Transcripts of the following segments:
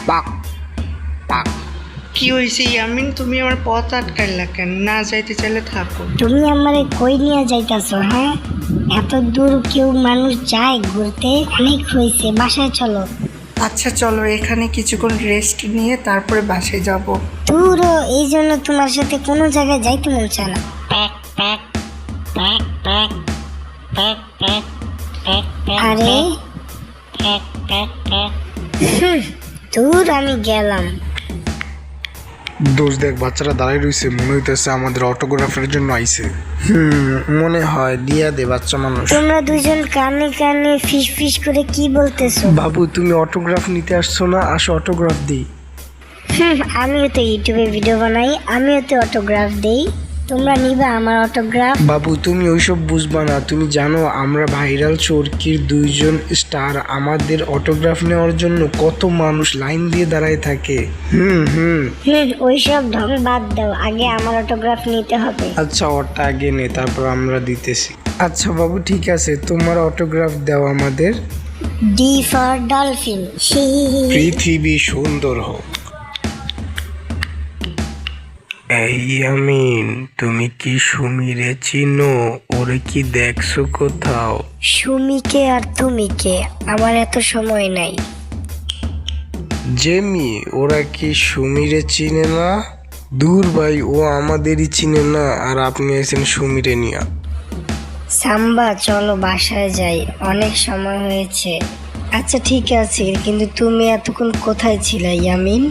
পাক পাক। কি হয়েছে ইয়ামিন, তুমি আমার পথ আটকাইলা কেন? না যাইতে চাইলে থাকো। তুমি আমারে কই নিয়ে যাইতাছো? হ্যাঁ, এত দূর কেউ মানুষ যায় ঘুরতে? অনেক হয়েছে, বাসায় চলো। আচ্ছা চলো, এখানে কিছুক্ষণ রেস্ট নিয়ে তারপরে বাসায় যাব। দূর, এই জন্য তোমার সাথে কোনো জায়গায় যাইতে মন চায় না। আরে দূর, আমি গেলাম। দোষ দেখ, বাচ্চারা দাঁড়াই রয়েছে, মনে হইতেছে আমাদের অটোগ্রাফের জন্য আইছে। মনে হয় দিয়া দে, বাচ্চা মানুষ। তোমরা দুজন কানে কানে ফিস ফিস করে কি বলতেছো? বাবু তুমি অটোগ্রাফ নিতে আসছো না? আসো অটোগ্রাফ দিই। আমিও তো ইউটিউবে ভিডিও বানাই, আমিও তো অটোগ্রাফ দেই। তোমরা নিবা আমার অটোগ্রাফ? বাবু তুমি ওইসব বুঝবা না। তুমি জানো আমরা ভাইরাল চরকির 2 জন স্টার, আমাদের অটোগ্রাফ নেওয়ার জন্য কত মানুষ লাইন দিয়ে দাঁড়ায় থাকে। ওইসব ঢং বাদ দাও, আগে আমার অটোগ্রাফ নিতে হবে। আচ্ছা ওটা আগে নে, তারপর আমরা দিতেছি। আচ্ছা বাবু ঠিক আছে, তোমার অটোগ্রাফ দাও আমাদের। D for dolphin. পৃথিবী সুন্দর হোক। এই আমিন, তুমি কি সুমিরে চিনো? ওরে কি দেখছো কোথাও? সুমিকে আর তুমিকে, আমার এত সময় নাই। জেমি, ওরা কি সুমিরে চিনে না? দূর ভাই, ও আমাদেরই চিনে না, আর আপনি আছেন সুমিরে নিয়া। সাম্বা চলো বাসায় যাই, অনেক সময় হয়েছে। আচ্ছা ঠিক আছে, কিন্তু তুমি এতক্ষণ কোথায় ছিলে ইয়ামিন?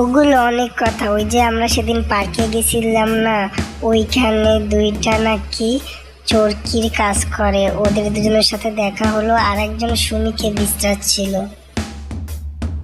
ওগুলো অনেক কথা, ওই যে আমরা সেদিন পার্কে গেছিলাম না, ওইখানে 2টা নাকি চরকির কাজ করে, ওদের দুজনের সাথে দেখা হলো, আর একজন সুমিকে বিশ্রাচ্ছিল।